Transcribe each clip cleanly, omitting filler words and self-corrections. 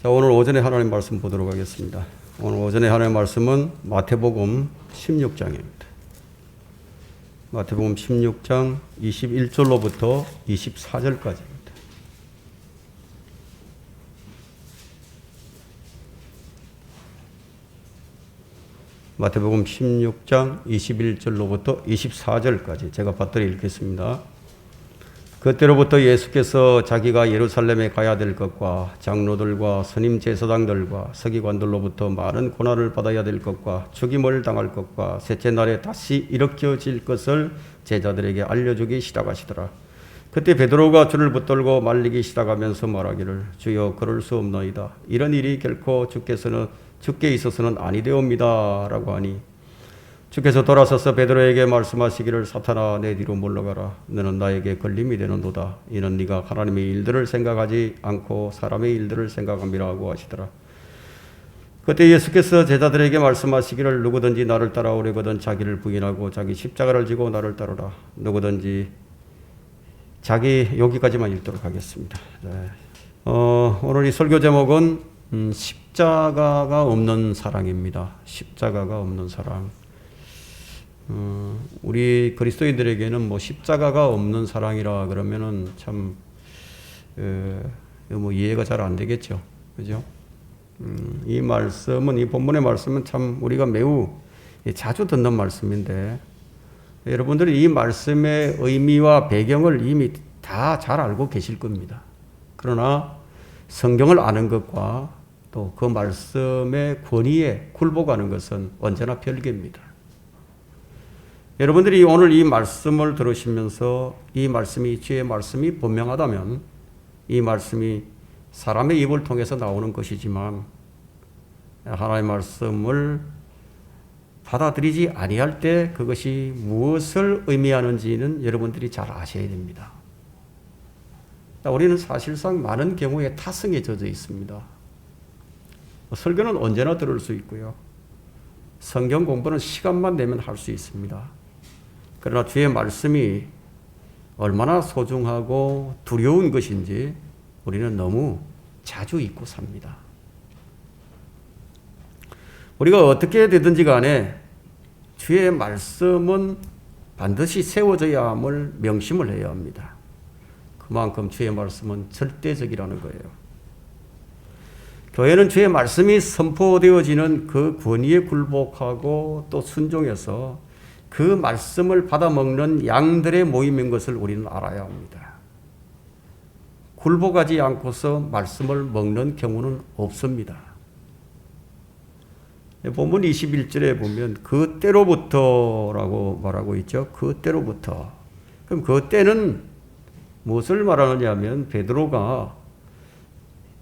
자, 오늘 오전에 하나님 말씀 보도록 하겠습니다. 오늘 오전에 하나님 말씀은 마태복음 16장입니다. 마태복음 16장 21절로부터 24절까지입니다. 마태복음 16장 21절로부터 24절까지 제가 받들어 읽겠습니다. 그때로부터 예수께서 자기가 예루살렘에 가야 될 것과 장로들과 스님 제사장들과 서기관들로부터 많은 고난을 받아야 될 것과 죽임을 당할 것과 셋째 날에 다시 일으켜질 것을 제자들에게 알려주기 시작하시더라. 그때 베드로가 주를 붙들고 말리기 시작하면서 말하기를 주여 그럴 수 없나이다. 이런 일이 결코 주께 있어서는 아니되옵니다 라고 하니 주께서 돌아서서 베드로에게 말씀하시기를 사탄아 내 뒤로 물러가라. 너는 나에게 걸림이 되는도다. 이는 네가 하나님의 일들을 생각하지 않고 사람의 일들을 생각함이라고 하시더라. 그때 예수께서 제자들에게 말씀하시기를 누구든지 나를 따라오려거든 자기를 부인하고 자기 십자가를 지고 나를 따르라. 누구든지 여기까지만 읽도록 하겠습니다. 네. 오늘 이 설교 제목은 십자가가 없는 사랑입니다. 십자가가 없는 사랑. 우리 그리스도인들에게는 뭐 십자가가 없는 사랑이라 그러면은 참 이해가 잘 안 되겠죠, 그죠? 이 본문의 말씀은 참 우리가 매우 자주 듣는 말씀인데 여러분들이 이 말씀의 의미와 배경을 이미 다 잘 알고 계실 겁니다. 그러나 성경을 아는 것과 또 그 말씀의 권위에 굴복하는 것은 언제나 별개입니다. 여러분들이 오늘 이 말씀을 들으시면서 주의 말씀이 분명하다면 이 말씀이 사람의 입을 통해서 나오는 것이지만 하나님의 말씀을 받아들이지 아니할 때 그것이 무엇을 의미하는지는 여러분들이 잘 아셔야 됩니다. 우리는 사실상 많은 경우에 타성에 젖어 있습니다. 설교는 언제나 들을 수 있고요. 성경 공부는 시간만 내면 할 수 있습니다. 그러나 주의 말씀이 얼마나 소중하고 두려운 것인지 우리는 너무 자주 잊고 삽니다. 우리가 어떻게 되든지 간에 주의 말씀은 반드시 세워져야 함을 명심을 해야 합니다. 그만큼 주의 말씀은 절대적이라는 거예요. 교회는 주의 말씀이 선포되어지는 그 권위에 굴복하고 또 순종해서 그 말씀을 받아먹는 양들의 모임인 것을 우리는 알아야 합니다. 굴복하지 않고서 말씀을 먹는 경우는 없습니다. 본문 21절에 보면 그때로부터라고 말하고 있죠. 그때로부터. 그럼 그때는 무엇을 말하느냐 하면 베드로가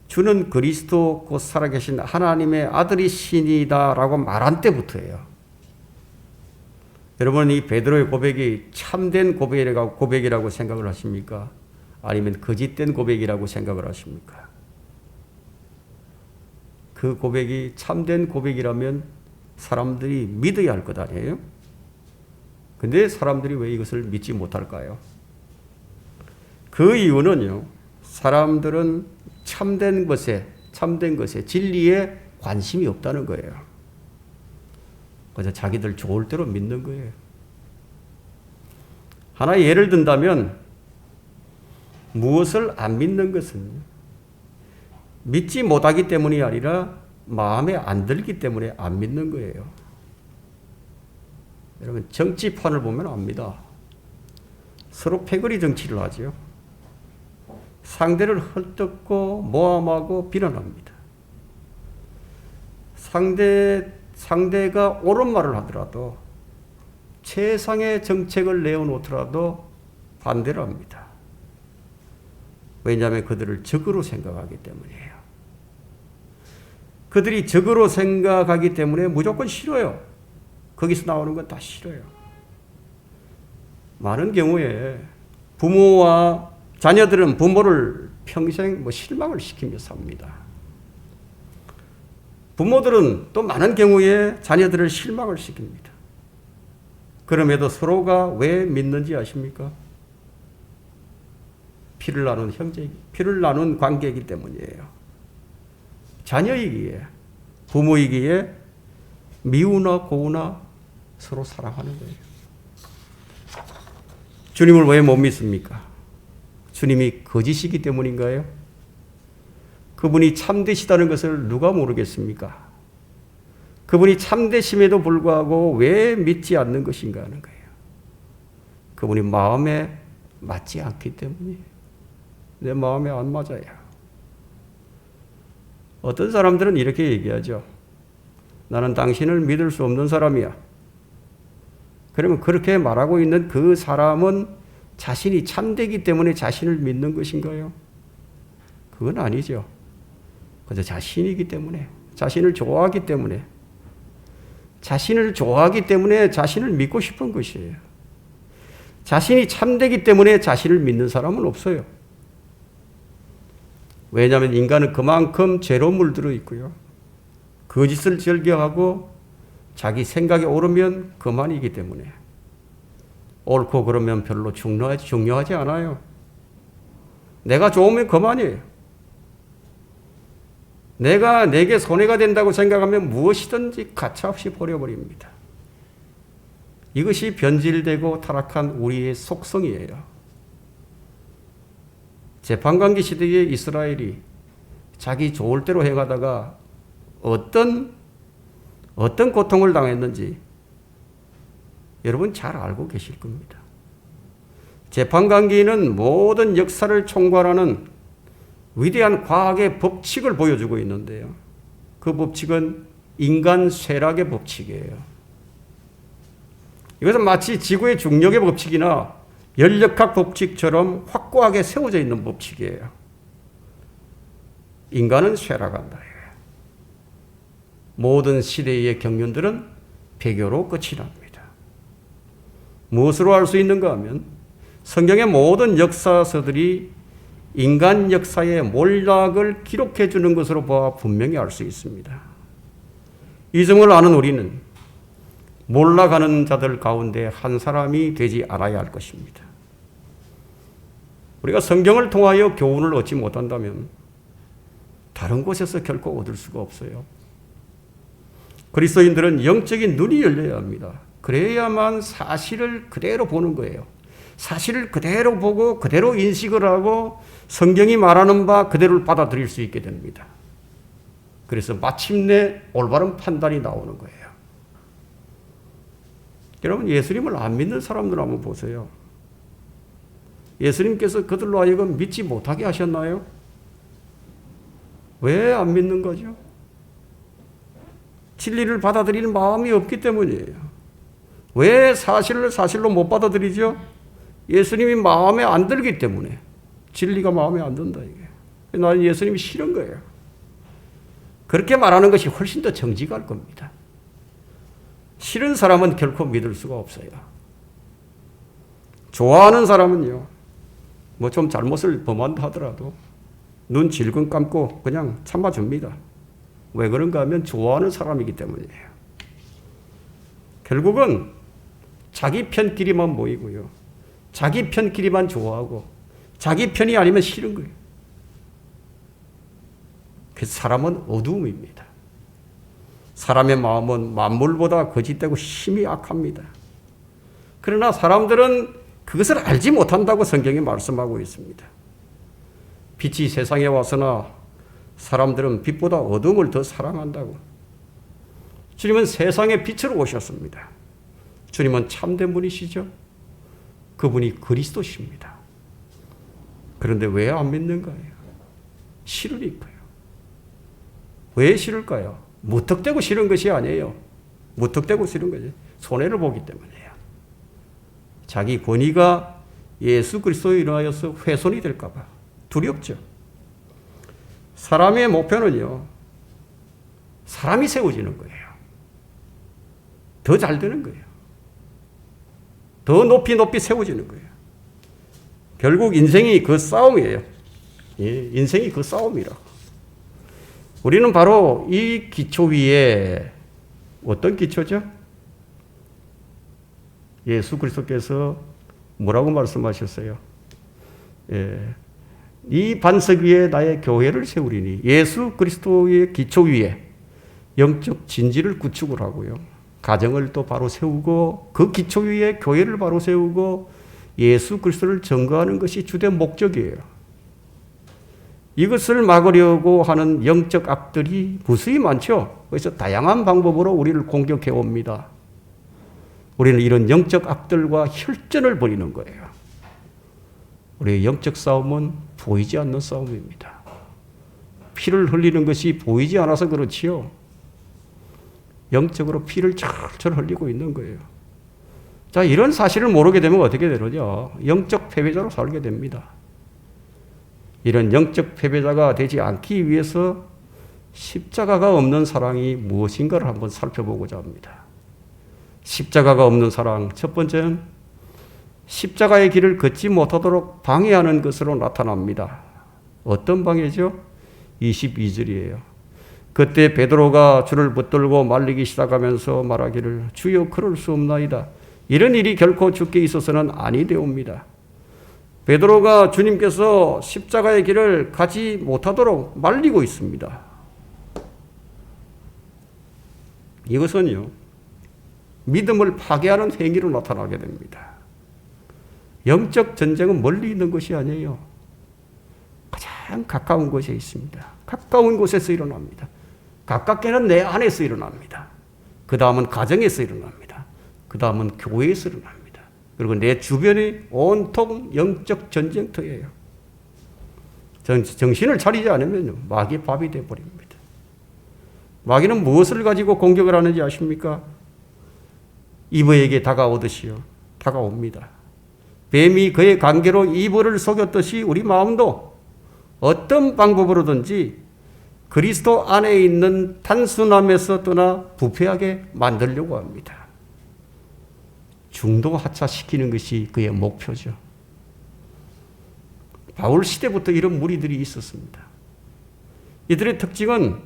주는 그리스도 곧 살아계신 하나님의 아들이시니다라고 말한 때부터예요. 여러분 이 베드로의 고백이 참된 고백이라고 생각을 하십니까? 아니면 거짓된 고백이라고 생각을 하십니까? 그 고백이 참된 고백이라면 사람들이 믿어야 할 것 아니에요? 근데 사람들이 왜 이것을 믿지 못할까요? 그 이유는요, 사람들은 참된 것에 진리에 관심이 없다는 거예요. 그래서 자기들 좋을 대로 믿는 거예요. 하나의 예를 든다면 무엇을 안 믿는 것은 믿지 못하기 때문이 아니라 마음에 안 들기 때문에 안 믿는 거예요. 여러분 정치판을 보면 압니다. 서로 패거리 정치를 하죠. 상대를 헐뜯고 모함하고 비난합니다. 상대가 옳은 말을 하더라도 최상의 정책을 내어놓더라도 반대를 합니다. 왜냐하면 그들을 적으로 생각하기 때문이에요. 그들이 적으로 생각하기 때문에 무조건 싫어요. 거기서 나오는 건 다 싫어요. 많은 경우에 부모와 자녀들은 부모를 평생 실망을 시키며 삽니다. 부모들은 또 많은 경우에 자녀들을 실망을 시킵니다. 그럼에도 서로가 왜 믿는지 아십니까? 피를 나눈 관계이기 때문이에요. 자녀이기에, 부모이기에 미우나 고우나 서로 사랑하는 거예요. 주님을 왜 못 믿습니까? 주님이 거짓이기 때문인가요? 그분이 참되시다는 것을 누가 모르겠습니까? 그분이 참되심에도 불구하고 왜 믿지 않는 것인가 하는 거예요. 그분이 마음에 맞지 않기 때문이에요. 내 마음에 안 맞아요. 어떤 사람들은 이렇게 얘기하죠. 나는 당신을 믿을 수 없는 사람이야. 그러면 그렇게 말하고 있는 그 사람은 자신이 참되기 때문에 자신을 믿는 것인가요? 그건 아니죠. 그저 자신이기 때문에, 자신을 좋아하기 때문에, 자신을 좋아하기 때문에 자신을 믿고 싶은 것이에요. 자신이 참되기 때문에 자신을 믿는 사람은 없어요. 왜냐하면 인간은 그만큼 죄로 물들어 있고요. 거짓을 즐겨하고 자기 생각이 옳으면 그만이기 때문에, 옳고 그러면 별로 중요하지 않아요. 내가 좋으면 그만이에요. 내게 손해가 된다고 생각하면 무엇이든지 가차없이 버려버립니다. 이것이 변질되고 타락한 우리의 속성이에요. 재판관계 시대에 이스라엘이 자기 좋을 대로 행하다가 어떤 고통을 당했는지 여러분 잘 알고 계실 겁니다. 재판관계는 모든 역사를 총괄하는 위대한 과학의 법칙을 보여주고 있는데요. 그 법칙은 인간 쇠락의 법칙이에요. 이것은 마치 지구의 중력의 법칙이나 연력학 법칙처럼 확고하게 세워져 있는 법칙이에요. 인간은 쇠락한다. 모든 시대의 경륜들은 배교로 끝이 납니다. 무엇으로 알 수 있는가 하면 성경의 모든 역사서들이 인간 역사의 몰락을 기록해 주는 것으로 보아 분명히 알 수 있습니다. 이 점을 아는 우리는 몰락하는 자들 가운데 한 사람이 되지 않아야 할 것입니다. 우리가 성경을 통하여 교훈을 얻지 못한다면 다른 곳에서 결코 얻을 수가 없어요. 그리스도인들은 영적인 눈이 열려야 합니다. 그래야만 사실을 그대로 보는 거예요. 사실을 그대로 보고 그대로 인식을 하고 성경이 말하는 바 그대로를 받아들일 수 있게 됩니다. 그래서 마침내 올바른 판단이 나오는 거예요. 여러분, 예수님을 안 믿는 사람들 한번 보세요. 예수님께서 그들로 하여금 믿지 못하게 하셨나요? 왜 안 믿는 거죠? 진리를 받아들이는 마음이 없기 때문이에요. 왜 사실을 사실로 못 받아들이죠? 예수님이 마음에 안 들기 때문에. 진리가 마음에 안 든다, 이게. 나는 예수님이 싫은 거예요. 그렇게 말하는 것이 훨씬 더 정직할 겁니다. 싫은 사람은 결코 믿을 수가 없어요. 좋아하는 사람은요, 뭐 좀 잘못을 범한다 하더라도 눈 질끈 감고 그냥 참아줍니다. 왜 그런가 하면 좋아하는 사람이기 때문이에요. 결국은 자기 편끼리만 모이고요. 자기 편끼리만 좋아하고 자기 편이 아니면 싫은 거예요. 그래서 사람은 어두움입니다. 사람의 마음은 만물보다 거짓되고 힘이 악합니다. 그러나 사람들은 그것을 알지 못한다고 성경이 말씀하고 있습니다. 빛이 세상에 와서나 사람들은 빛보다 어둠을 더 사랑한다고. 주님은 세상의 빛으로 오셨습니다. 주님은 참된 분이시죠. 그분이 그리스도십니다. 그런데 왜 안 믿는가요? 싫으니까요. 왜 싫을까요? 무턱대고 싫은 것이 아니에요. 무턱대고 싫은 거지. 손해를 보기 때문이에요. 자기 권위가 예수 그리스도에 인하여서 훼손이 될까 봐 두렵죠. 사람의 목표는요, 사람이 세워지는 거예요. 더 잘 되는 거예요. 더 높이 세워지는 거예요. 결국 인생이 그 싸움이에요. 예, 인생이 그 싸움이라고. 우리는 바로 이 기초 위에, 어떤 기초죠? 예수 그리스도께서 뭐라고 말씀하셨어요? 예, 이 반석 위에 나의 교회를 세우리니 예수 그리스도의 기초 위에 영적 진지를 구축을 하고요. 가정을 또 바로 세우고 그 기초 위에 교회를 바로 세우고 예수 그리스도를 증거하는 것이 주된 목적이에요. 이것을 막으려고 하는 영적 악들이 무수히 많죠. 그래서 다양한 방법으로 우리를 공격해 옵니다. 우리는 이런 영적 악들과 혈전을 벌이는 거예요. 우리의 영적 싸움은 보이지 않는 싸움입니다. 피를 흘리는 것이 보이지 않아서 그렇지요. 영적으로 피를 철철 흘리고 있는 거예요. 자, 이런 사실을 모르게 되면 어떻게 되느냐? 영적 패배자로 살게 됩니다. 이런 영적 패배자가 되지 않기 위해서 십자가가 없는 사랑이 무엇인가를 한번 살펴보고자 합니다. 십자가가 없는 사랑, 첫 번째는 십자가의 길을 걷지 못하도록 방해하는 것으로 나타납니다. 어떤 방해죠? 22절이에요. 그때 베드로가 줄을 붙들고 말리기 시작하면서 말하기를 주여 그럴 수 없나이다. 이런 일이 결코 주께 있어서는 아니되옵니다. 베드로가 주님께서 십자가의 길을 가지 못하도록 말리고 있습니다. 이것은요, 믿음을 파괴하는 행위로 나타나게 됩니다. 영적 전쟁은 멀리 있는 것이 아니에요. 가장 가까운 곳에 있습니다. 가까운 곳에서 일어납니다. 가깝게는 내 안에서 일어납니다. 그 다음은 가정에서 일어납니다. 그 다음은 교회에서 일어납니다. 그리고 내 주변이 온통 영적 전쟁터예요. 정신을 차리지 않으면 마귀의 밥이 되어버립니다. 마귀는 무엇을 가지고 공격을 하는지 아십니까? 이브에게 다가오듯이요. 다가옵니다. 뱀이 그의 관계로 이브를 속였듯이 우리 마음도 어떤 방법으로든지 그리스도 안에 있는 단순함에서 떠나 부패하게 만들려고 합니다. 중도하차시키는 것이 그의 목표죠. 바울 시대부터 이런 무리들이 있었습니다. 이들의 특징은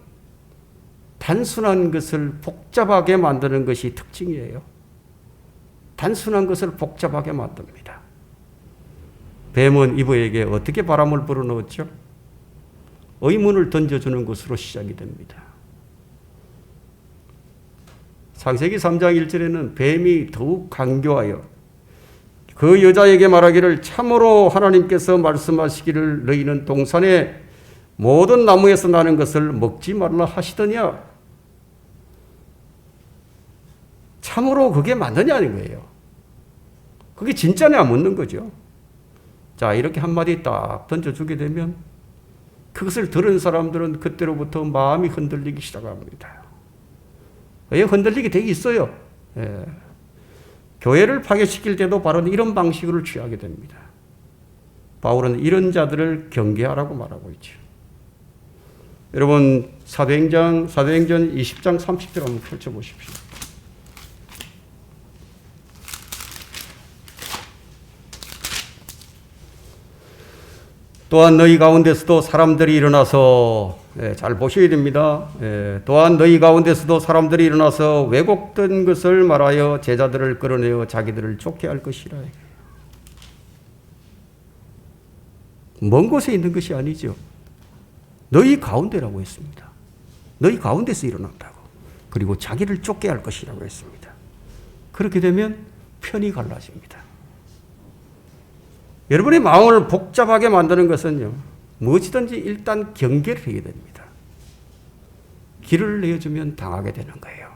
단순한 것을 복잡하게 만드는 것이 특징이에요. 단순한 것을 복잡하게 만듭니다. 뱀은 이브에게 어떻게 바람을 불어넣었죠? 의문을 던져주는 것으로 시작이 됩니다. 창세기 3장 1절에는 뱀이 더욱 강교하여 그 여자에게 말하기를 참으로 하나님께서 말씀하시기를 너희는 동산의 모든 나무에서 나는 것을 먹지 말라 하시더냐. 참으로 그게 맞느냐는 거예요. 그게 진짜냐 묻는 거죠. 자, 이렇게 한마디 딱 던져주게 되면 그것을 들은 사람들은 그때로부터 마음이 흔들리기 시작합니다. 왜 흔들리게 돼 있어요? 예. 교회를 파괴시킬 때도 바로 이런 방식으로 취하게 됩니다. 바울은 이런 자들을 경계하라고 말하고 있죠. 여러분 사도행전 20장 30절 한번 펼쳐보십시오. 또한 너희 가운데서도 사람들이 일어나서 잘 보셔야 됩니다. 또한 너희 가운데서도 사람들이 일어나서 왜곡된 것을 말하여 제자들을 끌어내어 자기들을 쫓게 할 것이라. 먼 곳에 있는 것이 아니죠. 너희 가운데라고 했습니다. 너희 가운데서 일어난다고. 그리고 자기를 쫓게 할 것이라고 했습니다. 그렇게 되면 편이 갈라집니다. 여러분의 마음을 복잡하게 만드는 것은요, 무엇이든지 일단 경계를 해야 됩니다. 길을 내어주면 당하게 되는 거예요.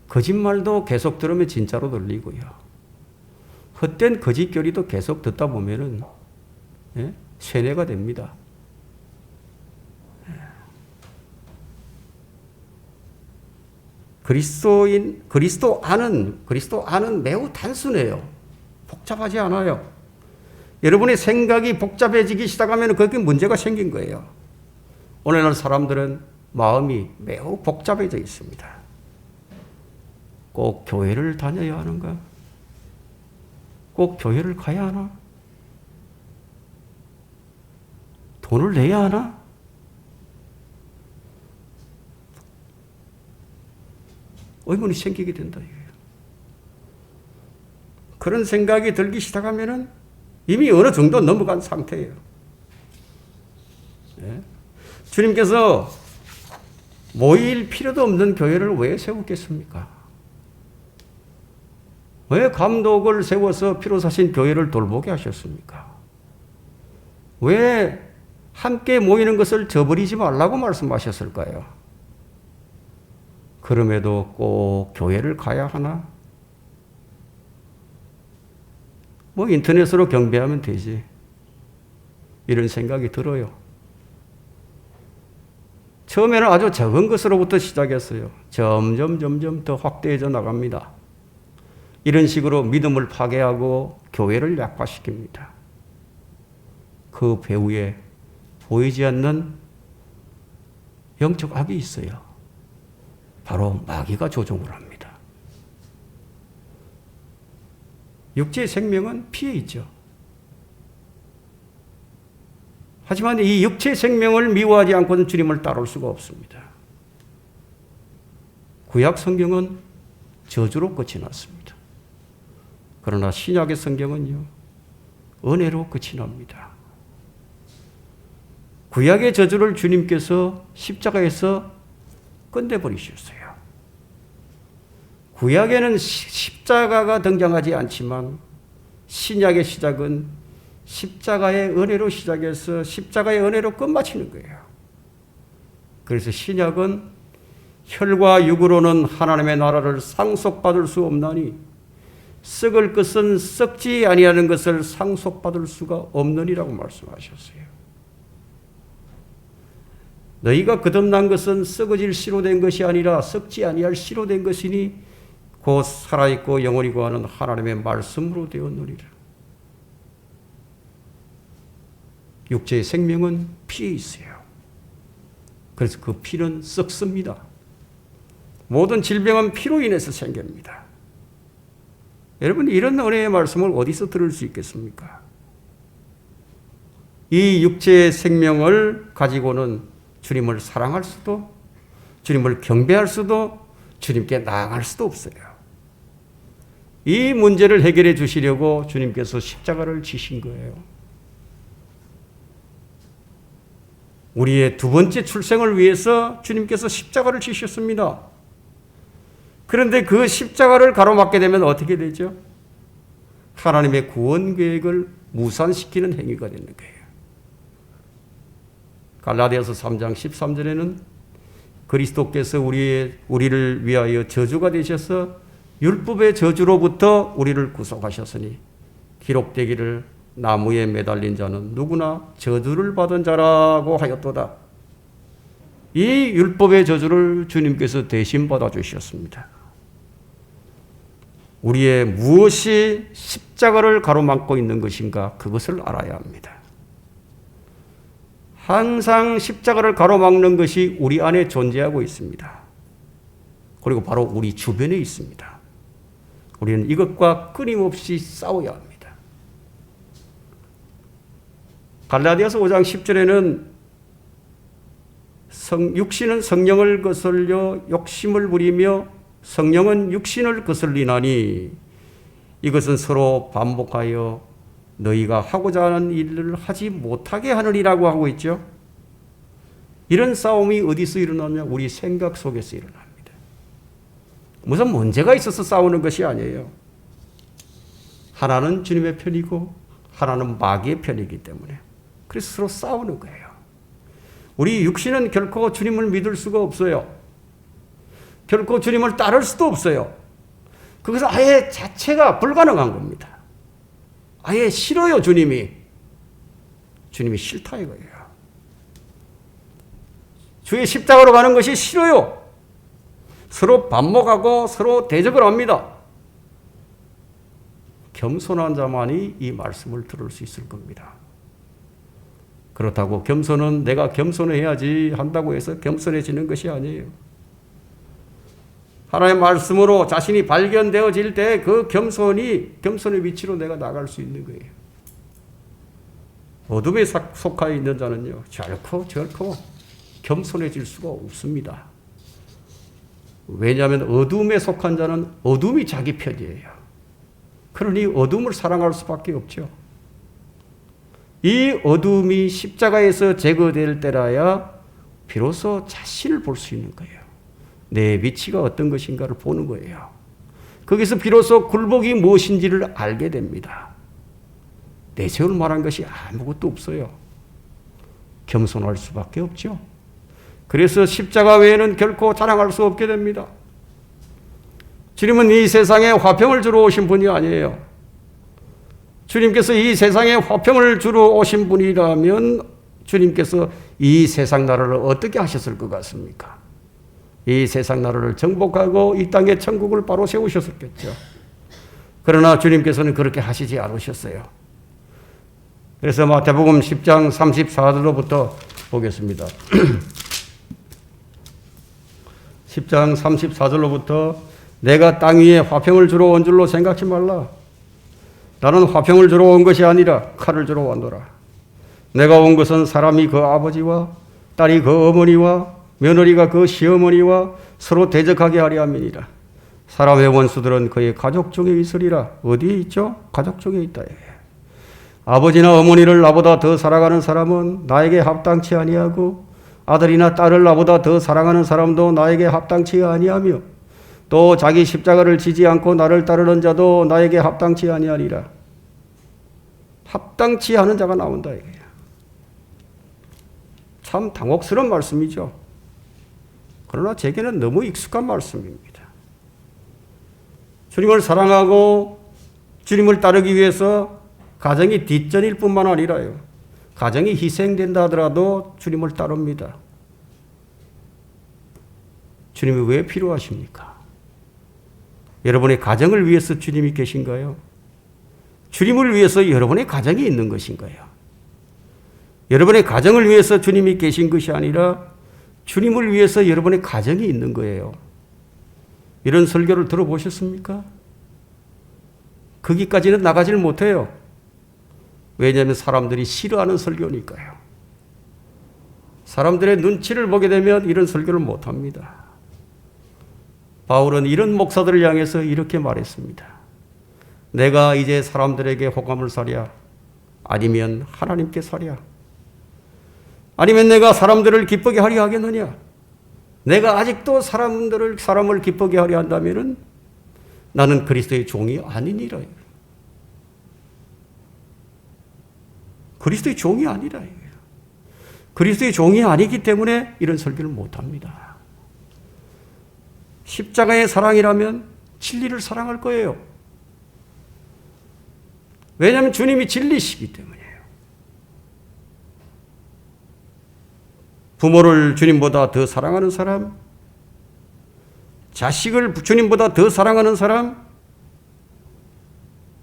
거짓말도 계속 들으면 진짜로 들리고요. 헛된 거짓교리도 계속 듣다 보면은 쇠뇌가 됩니다. 그리스도 안은 매우 단순해요. 복잡하지 않아요. 여러분의 생각이 복잡해지기 시작하면 거기에 문제가 생긴 거예요. 오늘날 사람들은 마음이 매우 복잡해져 있습니다. 꼭 교회를 다녀야 하는가? 꼭 교회를 가야 하나? 돈을 내야 하나? 의문이 생기게 된다. 그런 생각이 들기 시작하면은 이미 어느 정도 넘어간 상태예요. 예? 주님께서 모일 필요도 없는 교회를 왜 세웠겠습니까? 왜 감독을 세워서 피로 사신 교회를 돌보게 하셨습니까? 왜 함께 모이는 것을 저버리지 말라고 말씀하셨을까요? 그럼에도 꼭 교회를 가야 하나? 뭐 인터넷으로 경배하면 되지. 이런 생각이 들어요. 처음에는 아주 적은 것으로부터 시작했어요. 점점 더 확대해져 나갑니다. 이런 식으로 믿음을 파괴하고 교회를 약화시킵니다. 그 배후에 보이지 않는 영적 악이 있어요. 바로 마귀가 조종을 합니다. 육체의 생명은 피해 있죠. 하지만 이 육체의 생명을 미워하지 않고는 주님을 따를 수가 없습니다. 구약 성경은 저주로 끝이 났습니다. 그러나 신약의 성경은요, 은혜로 끝이 납니다. 구약의 저주를 주님께서 십자가에서 끝내버리셨어요. 구약에는 십자가가 등장하지 않지만 신약의 시작은 십자가의 은혜로 시작해서 십자가의 은혜로 끝마치는 거예요. 그래서 신약은 혈과 육으로는 하나님의 나라를 상속받을 수 없나니 썩을 것은 썩지 아니하는 것을 상속받을 수가 없느니라고 말씀하셨어요. 너희가 거듭난 것은 썩어질 씨로 된 것이 아니라 썩지 아니할 씨로 된 것이니 곧 살아있고 영원히 거하는 하나님의 말씀으로 되었느니라. 육체의 생명은 피에 있어요. 그래서 그 피는 썩습니다. 모든 질병은 피로 인해서 생깁니다. 여러분, 이런 은혜의 말씀을 어디서 들을 수 있겠습니까? 이 육체의 생명을 가지고는 주님을 사랑할 수도, 주님을 경배할 수도, 주님께 나아갈 수도 없어요. 이 문제를 해결해 주시려고 주님께서 십자가를 지신 거예요. 우리의 두 번째 출생을 위해서 주님께서 십자가를 지셨습니다. 그런데 그 십자가를 가로막게 되면 어떻게 되죠? 하나님의 구원 계획을 무산시키는 행위가 되는 거예요. 갈라디아서 3장 13절에는 그리스도께서 우리를 위하여 저주가 되셔서 율법의 저주로부터 우리를 구속하셨으니 기록되기를 나무에 매달린 자는 누구나 저주를 받은 자라고 하였도다. 이 율법의 저주를 주님께서 대신 받아주셨습니다. 우리의 무엇이 십자가를 가로막고 있는 것인가, 그것을 알아야 합니다. 항상 십자가를 가로막는 것이 우리 안에 존재하고 있습니다. 그리고 바로 우리 주변에 있습니다. 우리는 이것과 끊임없이 싸워야 합니다. 갈라디아서 5장 10절에는 육신은 성령을 거슬려 욕심을 부리며 성령은 육신을 거슬리나니 이것은 서로 반복하여 너희가 하고자 하는 일을 하지 못하게 하느니라고 하고 있죠. 이런 싸움이 어디서 일어나냐? 우리 생각 속에서 일어납니다. 무슨 문제가 있어서 싸우는 것이 아니에요. 하나는 주님의 편이고 하나는 마귀의 편이기 때문에 그래서 서로 싸우는 거예요. 우리 육신은 결코 주님을 믿을 수가 없어요. 결코 주님을 따를 수도 없어요. 그것은 아예 자체가 불가능한 겁니다. 아예 싫어요, 주님이. 주님이 싫다 이거예요. 주의 십자가로 가는 것이 싫어요. 서로 반목하고 서로 대적을 합니다. 겸손한 자만이 이 말씀을 들을 수 있을 겁니다. 그렇다고 겸손은 내가 겸손해야지 한다고 해서 겸손해지는 것이 아니에요. 하나님의 말씀으로 자신이 발견되어질 때 그 겸손의 위치로 내가 나갈 수 있는 거예요. 어둠에 속하여 있는 자는요, 결코 겸손해질 수가 없습니다. 왜냐하면 어둠에 속한 자는 어둠이 자기 편이에요. 그러니 어둠을 사랑할 수밖에 없죠. 이 어둠이 십자가에서 제거될 때라야 비로소 자신을 볼 수 있는 거예요. 내 위치가 어떤 것인가를 보는 거예요. 거기서 비로소 굴복이 무엇인지를 알게 됩니다. 내세울 만한 것이 아무것도 없어요. 겸손할 수밖에 없죠. 그래서 십자가 외에는 결코 자랑할 수 없게 됩니다. 주님은 이 세상에 화평을 주러 오신 분이 아니에요. 주님께서 이 세상에 화평을 주러 오신 분이라면 주님께서 이 세상 나라를 어떻게 하셨을 것 같습니까? 이 세상 나라를 정복하고 이 땅에 천국을 바로 세우셨겠죠. 그러나 주님께서는 그렇게 하시지 않으셨어요. 그래서 마태복음 10장 34절로부터 보겠습니다. 10장 34절로부터 내가 땅 위에 화평을 주러 온 줄로 생각지 말라. 나는 화평을 주러 온 것이 아니라 칼을 주러 왔노라. 내가 온 것은 사람이 그 아버지와 딸이 그 어머니와 며느리가 그 시어머니와 서로 대적하게 하려 함이니라. 사람의 원수들은 그의 가족 중에 있으리라. 어디에 있죠? 가족 중에 있다. 아버지나 어머니를 나보다 더 사랑하는 사람은 나에게 합당치 아니하고 아들이나 딸을 나보다 더 사랑하는 사람도 나에게 합당치 아니하며 또 자기 십자가를 지지 않고 나를 따르는 자도 나에게 합당치 아니하리라. 합당치 않은 자가 나온다. 참 당혹스러운 말씀이죠. 그러나 제게는 너무 익숙한 말씀입니다. 주님을 사랑하고 주님을 따르기 위해서 가정이 뒷전일 뿐만 아니라요. 가정이 희생된다 하더라도 주님을 따릅니다. 주님이 왜 필요하십니까? 여러분의 가정을 위해서 주님이 계신가요? 주님을 위해서 여러분의 가정이 있는 것인가요? 여러분의 가정을 위해서 주님이 계신 것이 아니라 주님을 위해서 여러분의 가정이 있는 거예요. 이런 설교를 들어보셨습니까? 거기까지는 나가질 못해요. 왜냐하면 사람들이 싫어하는 설교니까요. 사람들의 눈치를 보게 되면 이런 설교를 못합니다. 바울은 이런 목사들을 향해서 이렇게 말했습니다. 내가 이제 사람들에게 호감을 사랴? 아니면 하나님께 사랴? 아니면 내가 사람들을 기쁘게 하려 하겠느냐? 내가 아직도 사람을 기쁘게 하려 한다면 나는 그리스도의 종이 아니니라. 그리스도의 종이 아니라. 그리스도의 종이 아니기 때문에 이런 설교를 못합니다. 십자가의 사랑이라면 진리를 사랑할 거예요. 왜냐하면 주님이 진리시기 때문이에요. 부모를 주님보다 더 사랑하는 사람, 자식을 주님보다 더 사랑하는 사람,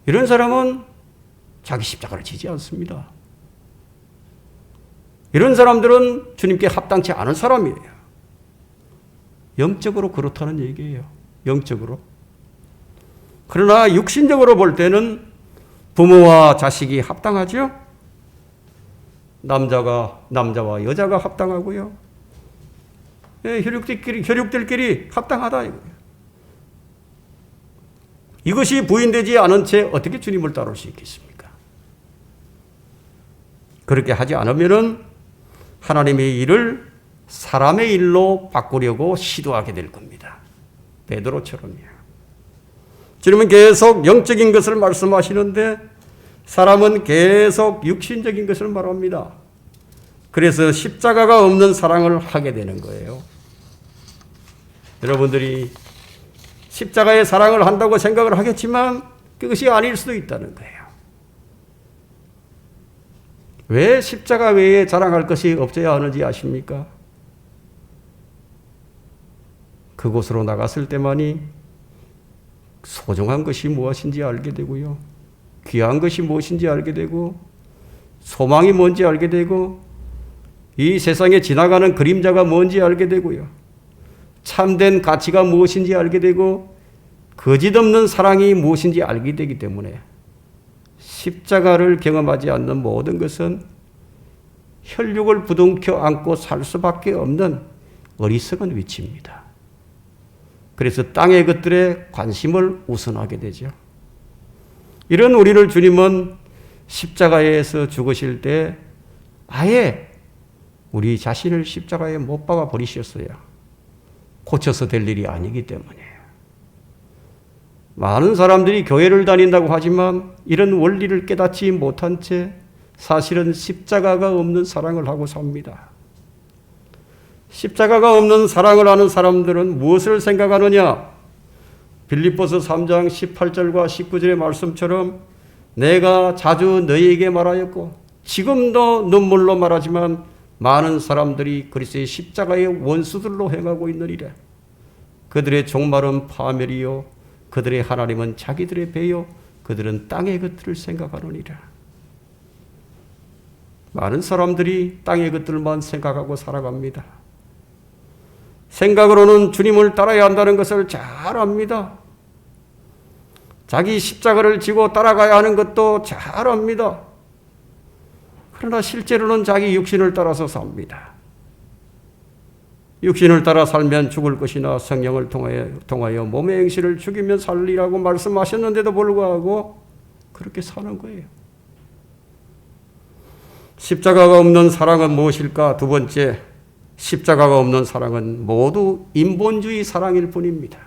이런 사람은 자기 십자가를 지지 않습니다. 이런 사람들은 주님께 합당치 않은 사람이에요. 영적으로 그렇다는 얘기예요. 영적으로. 그러나 육신적으로 볼 때는 부모와 자식이 합당하죠? 남자와 여자가 합당하고요. 혈육들끼리 합당하다. 이것이 부인되지 않은 채 어떻게 주님을 따를 수 있겠습니까? 그렇게 하지 않으면은 하나님의 일을 사람의 일로 바꾸려고 시도하게 될 겁니다. 베드로처럼요. 주님은 계속 영적인 것을 말씀하시는데 사람은 계속 육신적인 것을 말합니다. 그래서 십자가가 없는 사랑을 하게 되는 거예요. 여러분들이 십자가의 사랑을 한다고 생각을 하겠지만 그것이 아닐 수도 있다는 거예요. 왜 십자가 외에 자랑할 것이 없어야 하는지 아십니까? 그곳으로 나갔을 때만이 소중한 것이 무엇인지 알게 되고요. 귀한 것이 무엇인지 알게 되고 소망이 뭔지 알게 되고 이 세상에 지나가는 그림자가 뭔지 알게 되고요. 참된 가치가 무엇인지 알게 되고 거짓없는 사랑이 무엇인지 알게 되기 때문에 십자가를 경험하지 않는 모든 것은 혈육을 부둥켜 안고 살 수밖에 없는 어리석은 위치입니다. 그래서 땅의 것들에 관심을 우선하게 되죠. 이런 우리를 주님은 십자가에서 죽으실 때 아예 우리 자신을 십자가에 못 박아 버리셨어요. 고쳐서 될 일이 아니기 때문이에요. 많은 사람들이 교회를 다닌다고 하지만 이런 원리를 깨닫지 못한 채 사실은 십자가가 없는 사랑을 하고 삽니다. 십자가가 없는 사랑을 하는 사람들은 무엇을 생각하느냐? 빌립보서 3장 18절과 19절의 말씀처럼 내가 자주 너희에게 말하였고 지금도 눈물로 말하지만 많은 사람들이 그리스도의 십자가의 원수들로 행하고 있느니라. 그들의 종말은 파멸이요 그들의 하나님은 자기들의 배요 그들은 땅의 것들을 생각하느니라. 많은 사람들이 땅의 것들만 생각하고 살아갑니다. 생각으로는 주님을 따라야 한다는 것을 잘 압니다. 자기 십자가를 지고 따라가야 하는 것도 잘 압니다. 그러나 실제로는 자기 육신을 따라서 삽니다. 육신을 따라 살면 죽을 것이나 성령을 통하여 몸의 행실을 죽이면 살리라고 말씀하셨는데도 불구하고 그렇게 사는 거예요. 십자가가 없는 사랑은 무엇일까? 두 번째, 십자가가 없는 사랑은 모두 인본주의 사랑일 뿐입니다.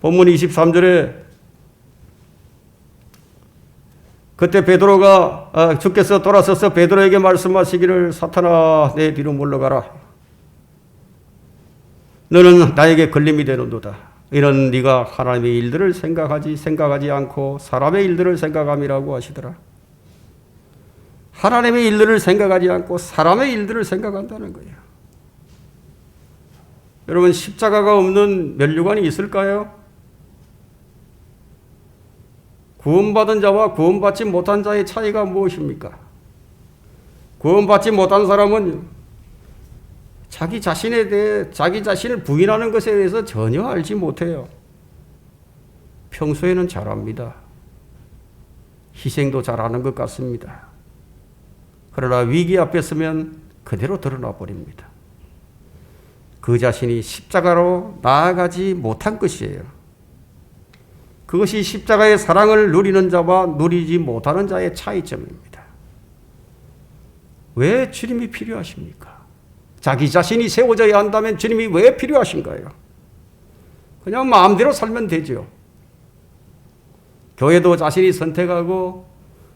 본문 23절에 그때 베드로가 주께서 돌아서서 베드로에게 말씀하시기를 사탄아 내 뒤로 물러가라. 너는 나에게 걸림이 되는도다. 이런 네가 하나님의 일들을 생각하지 않고 사람의 일들을 생각함이라고 하시더라. 하나님의 일들을 생각하지 않고 사람의 일들을 생각한다는 거예요. 여러분 십자가가 없는 면류관이 있을까요? 구원받은 자와 구원받지 못한 자의 차이가 무엇입니까? 구원받지 못한 사람은 자기 자신에 대해 자기 자신을 부인하는 것에 대해서 전혀 알지 못해요. 평소에는 잘합니다. 희생도 잘하는 것 같습니다. 그러나 위기 앞에 서면 그대로 드러나 버립니다. 그 자신이 십자가로 나아가지 못한 것이에요. 그것이 십자가의 사랑을 누리는 자와 누리지 못하는 자의 차이점입니다. 왜 주님이 필요하십니까? 자기 자신이 세워져야 한다면 주님이 왜 필요하신가요? 그냥 마음대로 살면 되죠. 교회도 자신이 선택하고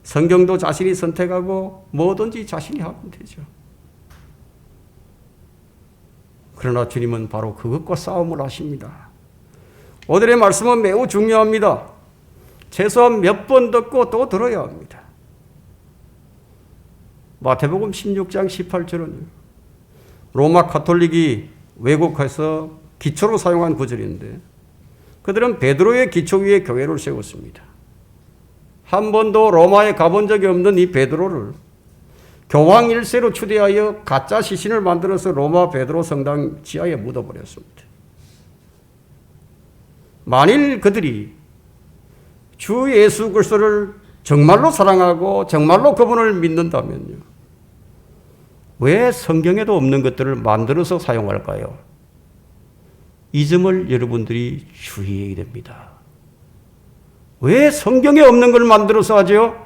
성경도 자신이 선택하고 뭐든지 자신이 하면 되죠. 그러나 주님은 바로 그것과 싸움을 하십니다. 오늘의 말씀은 매우 중요합니다. 최소한 몇 번 듣고 또 들어야 합니다. 마태복음 16장 18절은 로마 가톨릭이 왜곡해서 기초로 사용한 구절인데 그들은 베드로의 기초 위에 교회를 세웠습니다. 한 번도 로마에 가본 적이 없는 이 베드로를 교황 1세로 추대하여 가짜 시신을 만들어서 로마 베드로 성당 지하에 묻어버렸습니다. 만일 그들이 주 예수 그리스도를 정말로 사랑하고 정말로 그분을 믿는다면요. 왜 성경에도 없는 것들을 만들어서 사용할까요? 이 점을 여러분들이 주의해야 됩니다. 왜 성경에 없는 걸 만들어서 하죠?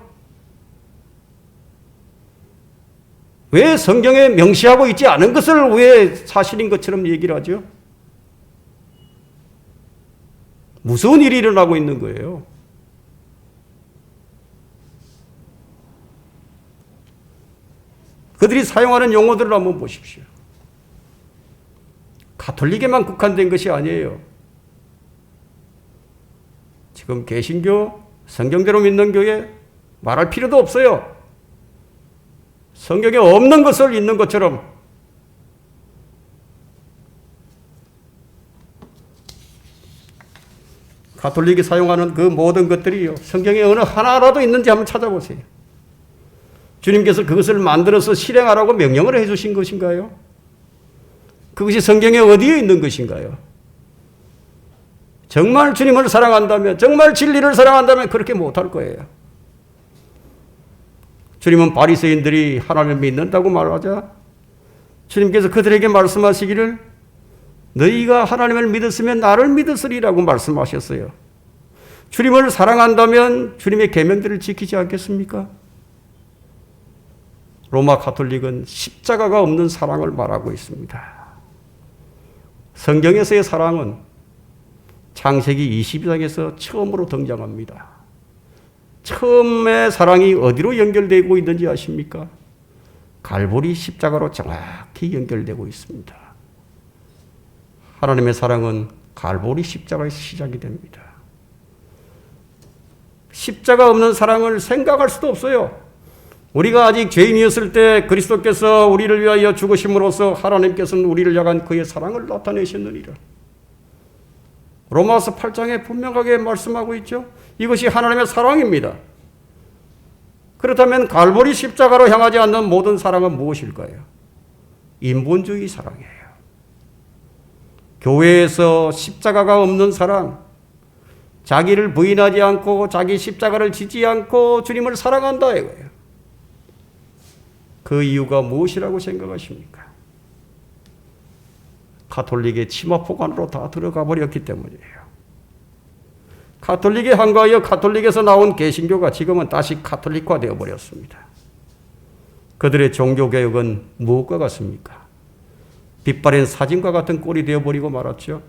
왜 성경에 명시하고 있지 않은 것을 왜 사실인 것처럼 얘기를 하죠? 무서운 일이 일어나고 있는 거예요. 그들이 사용하는 용어들을 한번 보십시오. 가톨릭에만 국한된 것이 아니에요. 지금 개신교, 성경대로 믿는 교회 말할 필요도 없어요. 성경에 없는 것을 있는 것처럼 가톨릭이 사용하는 그 모든 것들이요. 성경에 어느 하나라도 있는지 한번 찾아보세요. 주님께서 그것을 만들어서 실행하라고 명령을 해주신 것인가요? 그것이 성경에 어디에 있는 것인가요? 정말 주님을 사랑한다면, 정말 진리를 사랑한다면 그렇게 못할 거예요. 주님은 바리새인들이 하나님을 믿는다고 말하자 주님께서 그들에게 말씀하시기를 너희가 하나님을 믿었으면 나를 믿었으리라고 말씀하셨어요. 주님을 사랑한다면 주님의 계명들을 지키지 않겠습니까? 로마 가톨릭은 십자가가 없는 사랑을 말하고 있습니다. 성경에서의 사랑은 창세기 22장에서 처음으로 등장합니다. 처음에 사랑이 어디로 연결되고 있는지 아십니까? 갈보리 십자가로 정확히 연결되고 있습니다. 하나님의 사랑은 갈보리 십자가에서 시작이 됩니다. 십자가 없는 사랑을 생각할 수도 없어요. 우리가 아직 죄인이었을 때 그리스도께서 우리를 위하여 죽으심으로써 하나님께서는 우리를 향한 그의 사랑을 나타내셨느니라. 로마서 8장에 분명하게 말씀하고 있죠. 이것이 하나님의 사랑입니다. 그렇다면 갈보리 십자가로 향하지 않는 모든 사랑은 무엇일까요? 인본주의 사랑이에요. 교회에서 십자가가 없는 사랑, 자기를 부인하지 않고 자기 십자가를 지지 않고 주님을 사랑한다 이거예요. 그 이유가 무엇이라고 생각하십니까? 가톨릭의 치마폭 안으로 다 들어가 버렸기 때문이에요. 가톨릭에 한가하여 가톨릭에서 나온 개신교가 지금은 다시 가톨릭화 되어 버렸습니다. 그들의 종교개혁은 무엇과 같습니까? 빛바랜 사진과 같은 꼴이 되어버리고 말았죠.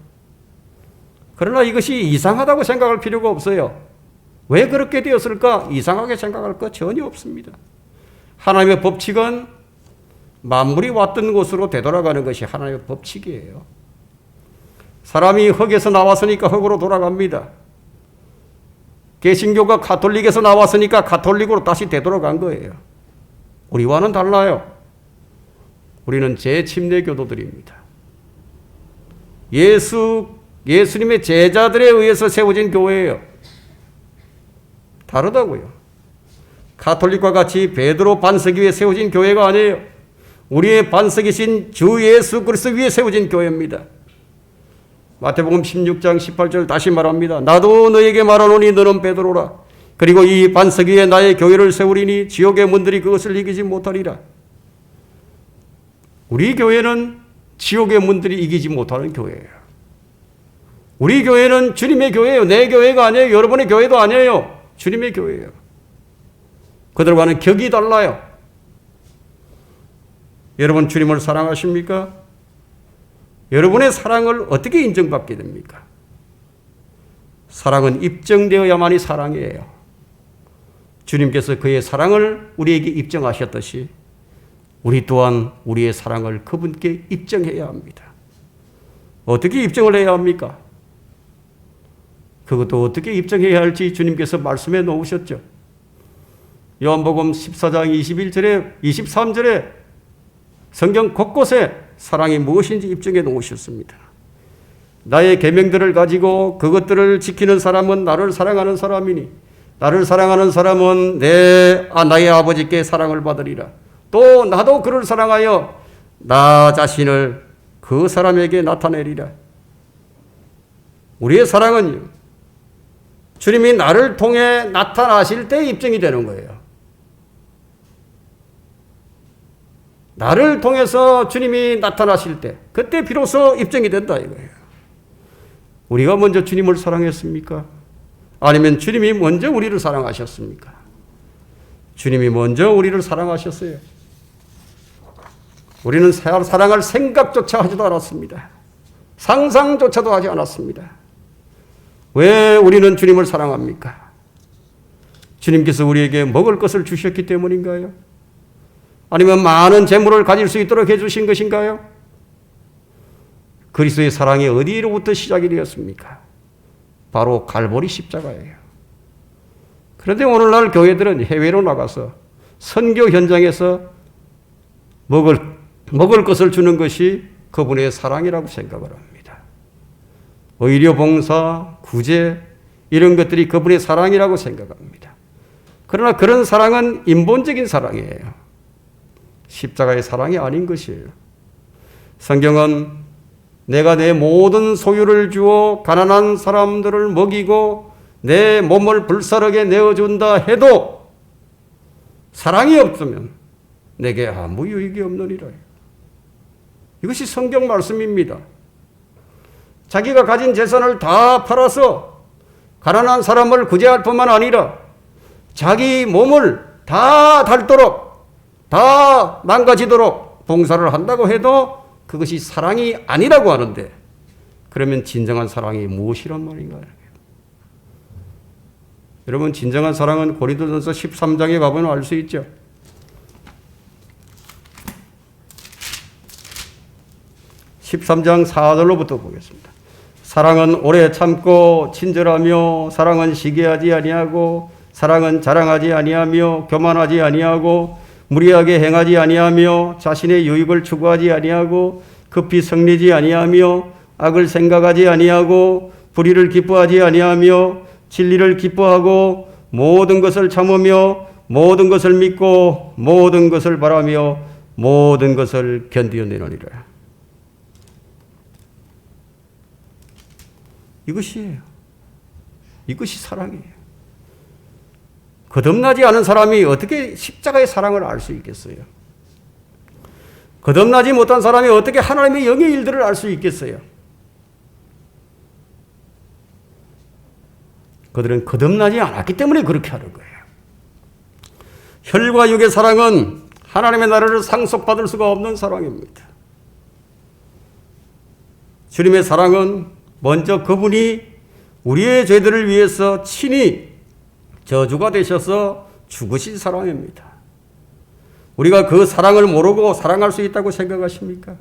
그러나 이것이 이상하다고 생각할 필요가 없어요. 왜 그렇게 되었을까? 이상하게 생각할 것 전혀 없습니다. 하나님의 법칙은 만물이 왔던 곳으로 되돌아가는 것이 하나님의 법칙이에요. 사람이 흙에서 나왔으니까 흙으로 돌아갑니다. 개신교가 가톨릭에서 나왔으니까 가톨릭으로 다시 되돌아간 거예요. 우리와는 달라요. 우리는 재침례 교도들입니다. 예수님의 제자들에 의해서 세워진 교회예요. 다르다고요. 가톨릭과 같이 베드로 반석 위에 세워진 교회가 아니에요. 우리의 반석이신 주 예수 그리스도 위에 세워진 교회입니다. 마태복음 16장 18절 다시 말합니다. 나도 너에게 말하노니 너는 베드로라. 그리고 이 반석 위에 나의 교회를 세우리니 지옥의 문들이 그것을 이기지 못하리라. 우리 교회는 지옥의 문들이 이기지 못하는 교회예요. 우리 교회는 주님의 교회예요. 내 교회가 아니에요. 여러분의 교회도 아니에요. 주님의 교회예요. 그들과는 격이 달라요. 여러분 주님을 사랑하십니까? 여러분의 사랑을 어떻게 인정받게 됩니까? 사랑은 입증되어야만이 사랑이에요. 주님께서 그의 사랑을 우리에게 입증하셨듯이 우리 또한 우리의 사랑을 그분께 입증해야 합니다. 어떻게 입증을 해야 합니까? 그것도 어떻게 입증해야 할지 주님께서 말씀해 놓으셨죠. 요한복음 14장 21절에 23절에 성경 곳곳에 사랑이 무엇인지 입증해 놓으셨습니다. 나의 계명들을 가지고 그것들을 지키는 사람은 나를 사랑하는 사람이니 나를 사랑하는 사람은 나의 아버지께 사랑을 받으리라. 또 나도 그를 사랑하여 나 자신을 그 사람에게 나타내리라. 우리의 사랑은요, 주님이 나를 통해 나타나실 때 입증이 되는 거예요. 나를 통해서 주님이 나타나실 때, 그때 비로소 입증이 된다 이거예요. 우리가 먼저 주님을 사랑했습니까? 아니면 주님이 먼저 우리를 사랑하셨습니까? 주님이 먼저 우리를 사랑하셨어요. 우리는 사랑할 생각조차 하지도 않았습니다. 상상조차도 하지 않았습니다. 왜 우리는 주님을 사랑합니까? 주님께서 우리에게 먹을 것을 주셨기 때문인가요? 아니면 많은 재물을 가질 수 있도록 해주신 것인가요? 그리스도의 사랑이 어디로부터 시작이 되었습니까? 바로 갈보리 십자가예요. 그런데 오늘날 교회들은 해외로 나가서 선교 현장에서 먹을 것을 주는 것이 그분의 사랑이라고 생각을 합니다. 의료 봉사, 구제 이런 것들이 그분의 사랑이라고 생각합니다. 그러나 그런 사랑은 인본적인 사랑이에요. 십자가의 사랑이 아닌 것이에요. 성경은 내가 내 모든 소유를 주어 가난한 사람들을 먹이고 내 몸을 불사르게 내어준다 해도 사랑이 없으면 내게 아무 유익이 없느니라. 이것이 성경 말씀입니다. 자기가 가진 재산을 다 팔아서 가난한 사람을 구제할 뿐만 아니라 자기 몸을 다 닳도록, 다 망가지도록 봉사를 한다고 해도 그것이 사랑이 아니라고 하는데, 그러면 진정한 사랑이 무엇이란 말인가요? 여러분, 진정한 사랑은 고린도전서 13장에 가보면 알 수 있죠. 13장 4절로부터 보겠습니다. 사랑은 오래 참고 친절하며, 사랑은 시기하지 아니하고, 사랑은 자랑하지 아니하며, 교만하지 아니하고, 무리하게 행하지 아니하며, 자신의 유익을 추구하지 아니하고, 급히 성내지 아니하며, 악을 생각하지 아니하고, 불의를 기뻐하지 아니하며, 진리를 기뻐하고, 모든 것을 참으며, 모든 것을 믿고, 모든 것을 바라며, 모든 것을 견디어내느니라. 이것이에요. 이것이 사랑이에요. 거듭나지 않은 사람이 어떻게 십자가의 사랑을 알 수 있겠어요? 거듭나지 못한 사람이 어떻게 하나님의 영의 일들을 알 수 있겠어요? 그들은 거듭나지 않았기 때문에 그렇게 하는 거예요. 혈과 육의 사랑은 하나님의 나라를 상속받을 수가 없는 사랑입니다. 주님의 사랑은 먼저 그분이 우리의 죄들을 위해서 친히 저주가 되셔서 죽으신 사랑입니다. 우리가 그 사랑을 모르고 사랑할 수 있다고 생각하십니까?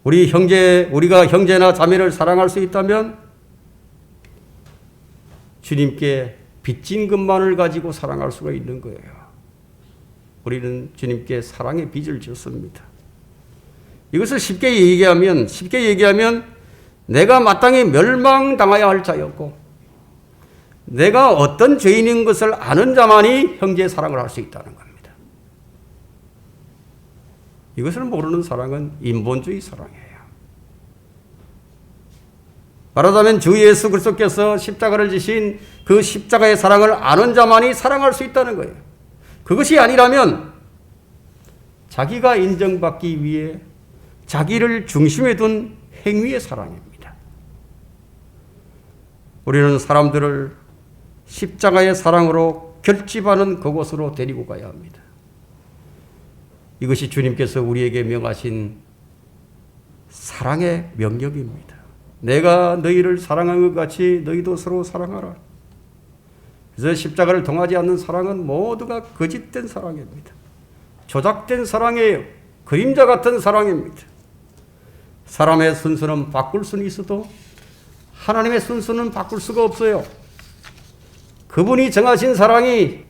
우리가 형제나 자매를 사랑할 수 있다면 주님께 빚진 것만을 가지고 사랑할 수가 있는 거예요. 우리는 주님께 사랑의 빚을 졌습니다. 이것을 쉽게 얘기하면 내가 마땅히 멸망당해야 할 자였고, 내가 어떤 죄인인 것을 아는 자만이 형제의 사랑을 할 수 있다는 겁니다. 이것을 모르는 사랑은 인본주의 사랑이에요. 말하자면 주 예수 그리스도께서 십자가를 지신 그 십자가의 사랑을 아는 자만이 사랑할 수 있다는 거예요. 그것이 아니라면 자기가 인정받기 위해 자기를 중심에 둔 행위의 사랑입니다. 우리는 사람들을 십자가의 사랑으로 결집하는 그곳으로 데리고 가야 합니다. 이것이 주님께서 우리에게 명하신 사랑의 명령입니다. 내가 너희를 사랑한 것 같이 너희도 서로 사랑하라. 그래서 십자가를 통하지 않는 사랑은 모두가 거짓된 사랑입니다. 조작된 사랑이에요. 그림자 같은 사랑입니다. 사람의 순수는 바꿀 수는 있어도 하나님의 순수는 바꿀 수가 없어요. 그분이 정하신 사랑의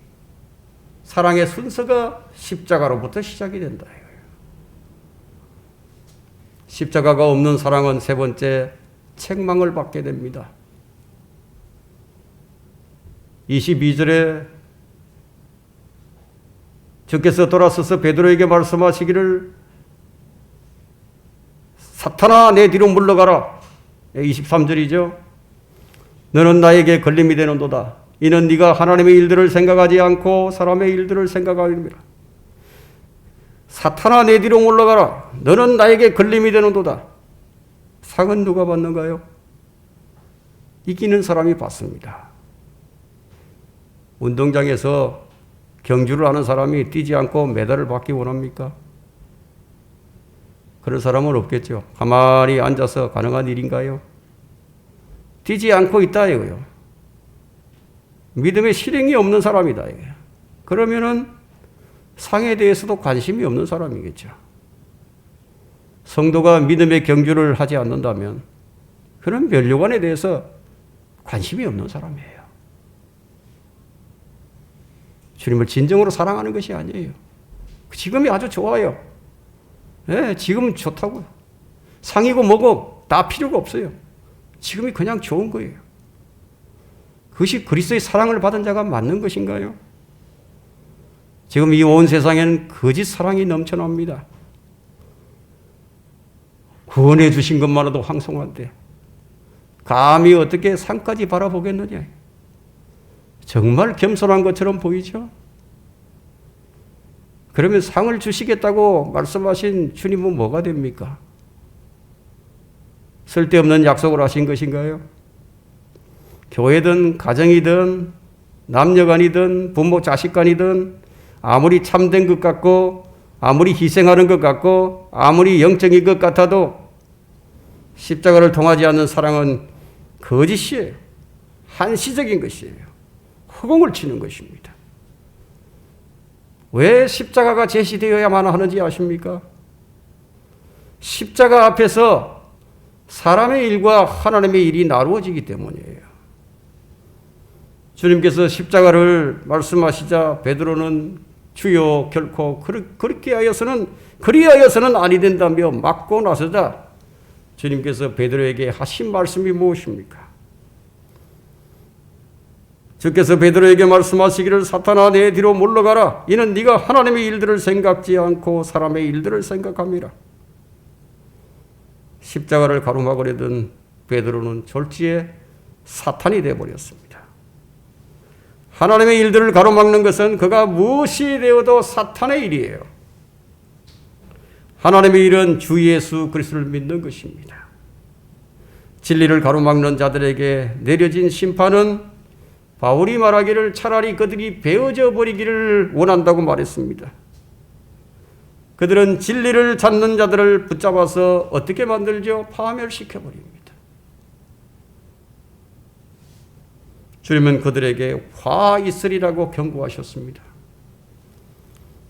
순서가 십자가로부터 시작이 된다. 십자가가 없는 사랑은 세 번째, 책망을 받게 됩니다. 22절에 주께서 돌아서서 베드로에게 말씀하시기를 사탄아 내 뒤로 물러가라. 23절이죠. 너는 나에게 걸림이 되는도다. 이는 네가 하나님의 일들을 생각하지 않고 사람의 일들을 생각하느니라. 사탄아 내 뒤로 물러가라. 너는 나에게 걸림이 되는도다. 상은 누가 받는가요? 이기는 사람이 받습니다. 운동장에서 경주를 하는 사람이 뛰지 않고 메달을 받기 원합니까? 그런 사람은 없겠죠. 가만히 앉아서 가능한 일인가요? 뛰지 않고 있다 이거요. 믿음의 실행이 없는 사람이다 이거요. 그러면은 상에 대해서도 관심이 없는 사람이겠죠. 성도가 믿음의 경주를 하지 않는다면 그런 면류관에 대해서 관심이 없는 사람이에요. 주님을 진정으로 사랑하는 것이 아니에요. 지금이 아주 좋아요. 네, 지금 좋다고요. 상이고 뭐고 다 필요가 없어요. 지금이 그냥 좋은 거예요. 그것이 그리스도의 사랑을 받은 자가 맞는 것인가요? 지금 이 온 세상에는 거짓 사랑이 넘쳐납니다. 구원해 주신 것만으로도 황송한데 감히 어떻게 상까지 바라보겠느냐. 정말 겸손한 것처럼 보이죠? 그러면 상을 주시겠다고 말씀하신 주님은 뭐가 됩니까? 쓸데없는 약속을 하신 것인가요? 교회든 가정이든 남녀간이든 부모 자식간이든 아무리 참된 것 같고 아무리 희생하는 것 같고 아무리 영적인 것 같아도 십자가를 통하지 않는 사랑은 거짓이에요. 한시적인 것이에요. 허공을 치는 것입니다. 왜 십자가가 제시되어야만 하는지 아십니까? 십자가 앞에서 사람의 일과 하나님의 일이 나누어지기 때문이에요. 주님께서 십자가를 말씀하시자 베드로는 주여 결코 그리하여서는 아니 된다며 막고 나서자 주님께서 베드로에게 하신 말씀이 무엇입니까? 주께서 베드로에게 말씀하시기를 사탄아 내 뒤로 물러가라. 이는 네가 하나님의 일들을 생각지 않고 사람의 일들을 생각함이라. 십자가를 가로막으려던 베드로는 졸지에 사탄이 되어버렸습니다. 하나님의 일들을 가로막는 것은 그가 무엇이 되어도 사탄의 일이에요. 하나님의 일은 주 예수 그리스도를 믿는 것입니다. 진리를 가로막는 자들에게 내려진 심판은 바울이 말하기를 차라리 그들이 베어져 버리기를 원한다고 말했습니다. 그들은 진리를 찾는 자들을 붙잡아서 어떻게 만들죠? 파멸시켜버립니다. 주님은 그들에게 화 있으리라고 경고하셨습니다.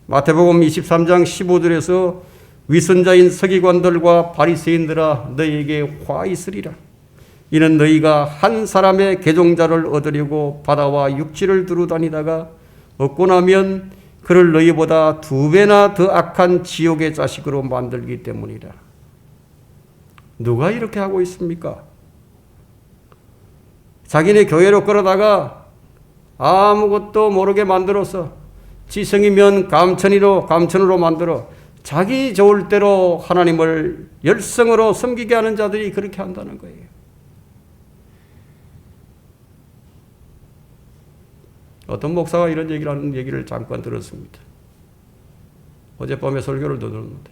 마태복음 23장 15절에서 위선자인 서기관들과 바리새인들아 너희에게 화 있으리라. 이는 너희가 한 사람의 계종자를 얻으려고 바다와 육지를 두루 다니다가 얻고 나면 그를 너희보다 2배나 더 악한 지옥의 자식으로 만들기 때문이라. 누가 이렇게 하고 있습니까? 자기네 교회로 끌어다가 아무것도 모르게 만들어서 지성이면 감천으로 만들어 자기 좋을 대로 하나님을 열성으로 섬기게 하는 자들이 그렇게 한다는 거예요. 어떤 목사가 이런 얘기를 하는 얘기를 잠깐 들었습니다. 어젯밤에 설교를 들었는데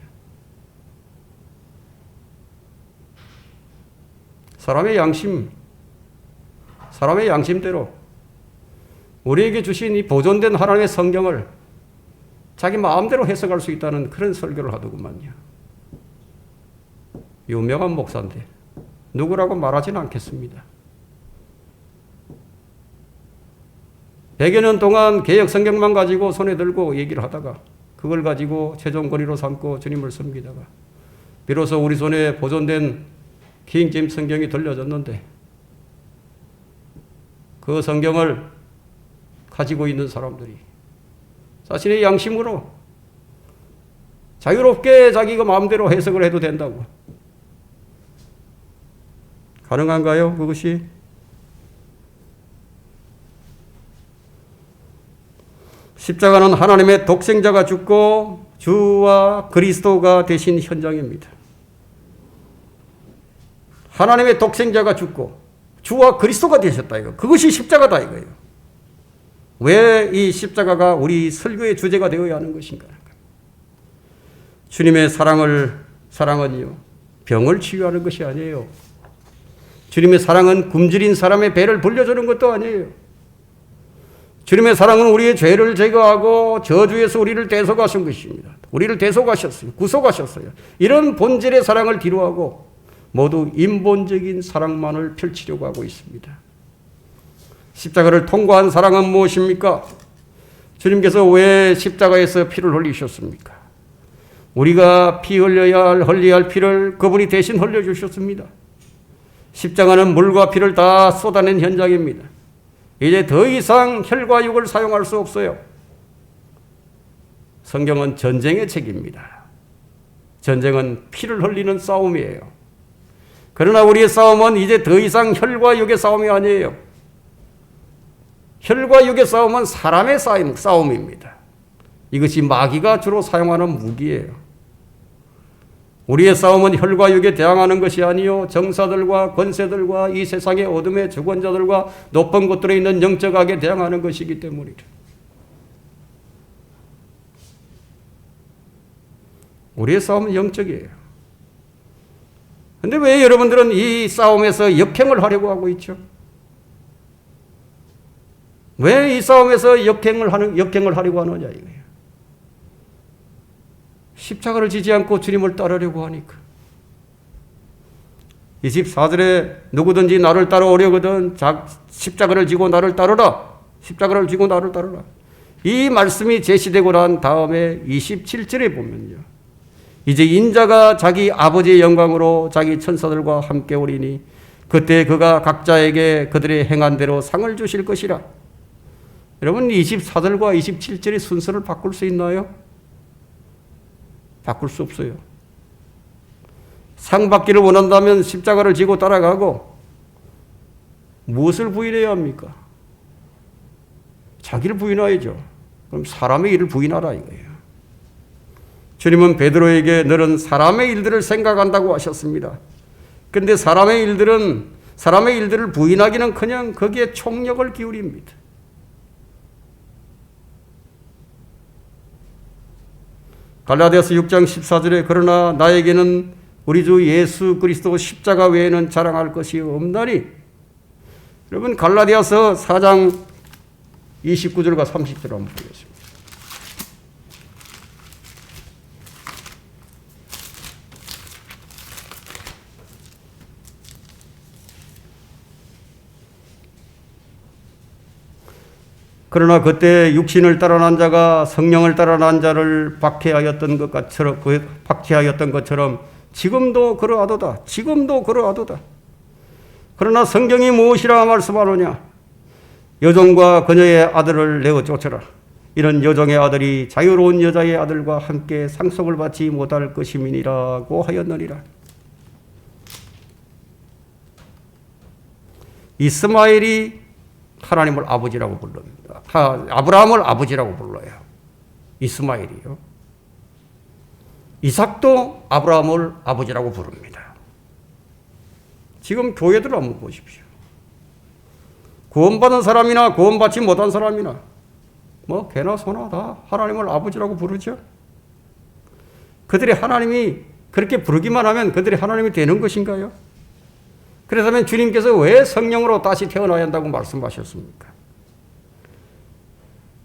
사람의 양심대로 우리에게 주신 이 보존된 하나님의 성경을 자기 마음대로 해석할 수 있다는 그런 설교를 하더구만요. 유명한 목사인데 누구라고 말하지는 않겠습니다. 100여 년 동안 개역 성경만 가지고 손에 들고 얘기를 하다가 그걸 가지고 최종 권위로 삼고 주님을 섬기다가 비로소 우리 손에 보존된 킹제임스 성경이 들려졌는데 그 성경을 가지고 있는 사람들이 자신의 양심으로 자유롭게 자기가 마음대로 해석을 해도 된다고. 가능한가요? 그것이? 십자가는 하나님의 독생자가 죽고 주와 그리스도가 되신 현장입니다. 하나님의 독생자가 죽고 주와 그리스도가 되셨다 이거. 그것이 십자가다 이거예요. 왜 이 십자가가 우리 설교의 주제가 되어야 하는 것인가? 주님의 사랑은요 병을 치유하는 것이 아니에요. 주님의 사랑은 굶주린 사람의 배를 불려주는 것도 아니에요. 주님의 사랑은 우리의 죄를 제거하고 저주에서 우리를 대속하신 것입니다. 우리를 대속하셨어요. 구속하셨어요. 이런 본질의 사랑을 뒤로하고 모두 인본적인 사랑만을 펼치려고 하고 있습니다. 십자가를 통과한 사랑은 무엇입니까? 주님께서 왜 십자가에서 피를 흘리셨습니까? 우리가 흘려야 할 피를 그분이 대신 흘려주셨습니다. 십자가는 물과 피를 다 쏟아낸 현장입니다. 이제 더 이상 혈과 육을 사용할 수 없어요. 성경은 전쟁의 책입니다. 전쟁은 피를 흘리는 싸움이에요. 그러나 우리의 싸움은 이제 더 이상 혈과 육의 싸움이 아니에요. 혈과 육의 싸움은 사람의 싸움입니다. 이것이 마귀가 주로 사용하는 무기예요. 우리의 싸움은 혈과 육에 대항하는 것이 아니요 정사들과 권세들과 이 세상의 어둠의 주권자들과 높은 곳들에 있는 영적 악에 대항하는 것이기 때문이죠. 우리의 싸움은 영적이에요. 그런데 왜 여러분들은 이 싸움에서 역행을 하려고 하고 있죠? 왜 이 싸움에서 역행을 하려고 하느냐 이거예요. 십자가를 지지 않고 주님을 따르려고 하니까. 24절에 누구든지 나를 따라오려거든 십자가를 지고 나를 따르라. 십자가를 지고 나를 따르라. 이 말씀이 제시되고 난 다음에 27절에 보면요. 이제 인자가 자기 아버지의 영광으로 자기 천사들과 함께 오리니 그때 그가 각자에게 그들의 행한 대로 상을 주실 것이라. 여러분 24절과 27절의 순서를 바꿀 수 있나요? 바꿀 수 없어요. 상 받기를 원한다면 십자가를 지고 따라가고 무엇을 부인해야 합니까? 자기를 부인해야죠. 그럼 사람의 일을 부인하라 이거예요. 주님은 베드로에게 너는 사람의 일들을 생각한다고 하셨습니다. 그런데 사람의 일들을 부인하기는커녕 거기에 총력을 기울입니다. 갈라디아서 6장 14절에 그러나 나에게는 우리 주 예수 그리스도 십자가 외에는 자랑할 것이 없나니. 여러분 갈라디아서 4장 29절과 30절 한번 보겠습니다. 그러나 그때 육신을 따라 난 자가 성령을 따라 난 자를 박해하였던 것처럼 지금도 그러하도다. 지금도 그러하도다. 그러나 성경이 무엇이라 말씀하느냐? 여종과 그녀의 아들을 내어 쫓으라. 이런 여종의 아들이 자유로운 여자의 아들과 함께 상속을 받지 못할 것임이니라고 하였느니라. 이스마엘이 하나님을 아버지라고 부릅니다. 아브라함을 아버지라고 불러요. 이스마엘이요. 이삭도 아브라함을 아버지라고 부릅니다. 지금 교회들 한번 보십시오. 구원받은 사람이나 구원받지 못한 사람이나 개나 소나 다 하나님을 아버지라고 부르죠. 그들이 하나님이 그렇게 부르기만 하면 그들이 하나님이 되는 것인가요? 그렇다면 주님께서 왜 성령으로 다시 태어나야 한다고 말씀하셨습니까?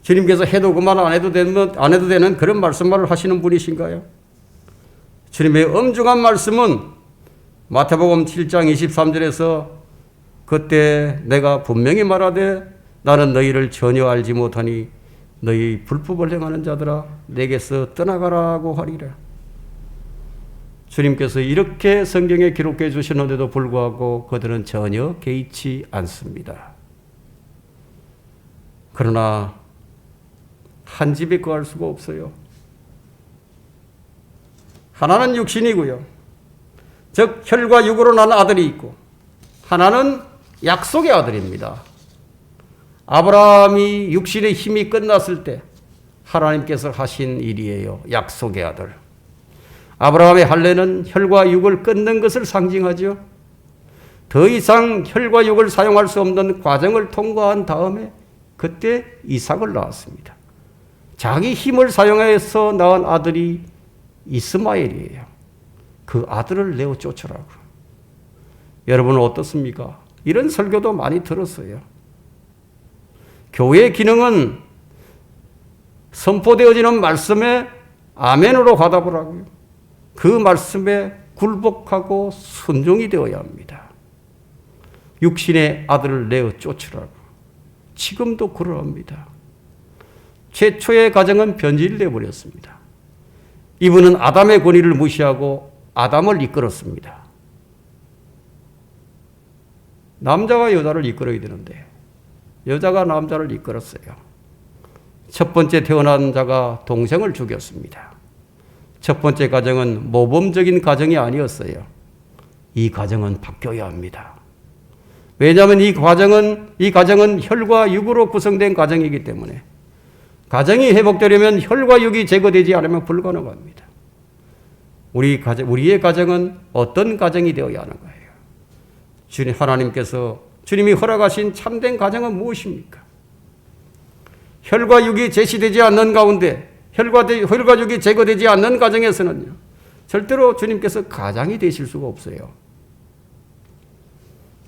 주님께서 해도 그만 안 해도 되는 그런 말씀만을 하시는 분이신가요? 주님의 엄중한 말씀은 마태복음 7장 23절에서 그때 내가 분명히 말하되 나는 너희를 전혀 알지 못하니 너희 불법을 행하는 자들아 내게서 떠나가라고 하리라. 주님께서 이렇게 성경에 기록해 주셨는데도 불구하고 그들은 전혀 개의치 않습니다. 그러나 한 집에 거할 수가 없어요. 하나는 육신이고요. 즉 혈과 육으로 난 아들이 있고 하나는 약속의 아들입니다. 아브라함이 육신의 힘이 끝났을 때 하나님께서 하신 일이에요. 약속의 아들. 아브라함의 할례는 혈과 육을 끊는 것을 상징하죠. 더 이상 혈과 육을 사용할 수 없는 과정을 통과한 다음에 그때 이삭을 낳았습니다. 자기 힘을 사용해서 낳은 아들이 이스마엘이에요. 그 아들을 내어 쫓으라고. 여러분은 어떻습니까? 이런 설교도 많이 들었어요. 교회의 기능은 선포되어지는 말씀에 아멘으로 화답을 하고요. 그 말씀에 굴복하고 순종이 되어야 합니다. 육신의 아들을 내어 쫓으라고. 지금도 그러합니다. 최초의 가정은 변질되어 버렸습니다. 이분은 아담의 권위를 무시하고 아담을 이끌었습니다. 남자가 여자를 이끌어야 되는데 여자가 남자를 이끌었어요. 첫 번째 태어난 자가 동생을 죽였습니다. 첫 번째 가정은 모범적인 가정이 아니었어요. 이 가정은 바뀌어야 합니다. 왜냐하면 이 가정은 혈과 육으로 구성된 가정이기 때문에 가정이 회복되려면 혈과 육이 제거되지 않으면 불가능합니다. 우리의 가정은 어떤 가정이 되어야 하는 거예요? 주님이 허락하신 참된 가정은 무엇입니까? 혈과 육이 제시되지 않는 가운데 혈과 육이 제거되지 않는 가정에서는요, 절대로 주님께서 가장이 되실 수가 없어요.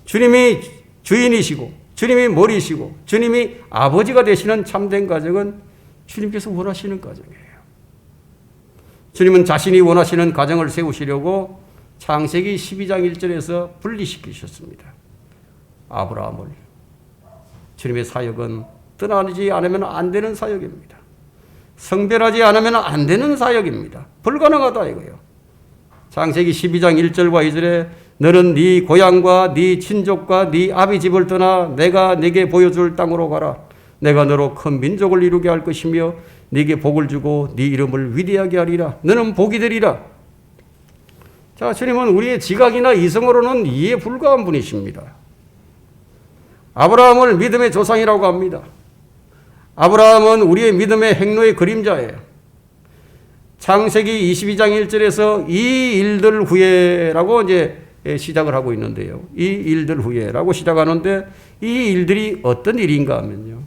주님이 주인이시고 주님이 머리시고 주님이 아버지가 되시는 참된 가정은 주님께서 원하시는 가정이에요. 주님은 자신이 원하시는 가정을 세우시려고 창세기 12장 1절에서 분리시키셨습니다. 아브라함을. 주님의 사역은 떠나지 않으면 안 되는 사역입니다. 성별하지 않으면 안 되는 사역입니다. 불가능하다 이거예요. 창세기 12장 1절과 2절에 너는 네 고향과 네 친족과 네 아비 집을 떠나 내가 네게 보여줄 땅으로 가라. 내가 너로 큰 민족을 이루게 할 것이며 네게 복을 주고 네 이름을 위대하게 하리라. 너는 복이 되리라. 자, 주님은 우리의 지각이나 이성으로는 이해 불가한 분이십니다. 아브라함을 믿음의 조상이라고 합니다. 아브라함은 우리의 믿음의 행로의 그림자예요. 창세기 22장 1절에서 이 일들 후에라고 이제 시작을 하고 있는데요. 이 일들 후에라고 시작하는데 이 일들이 어떤 일인가 하면요.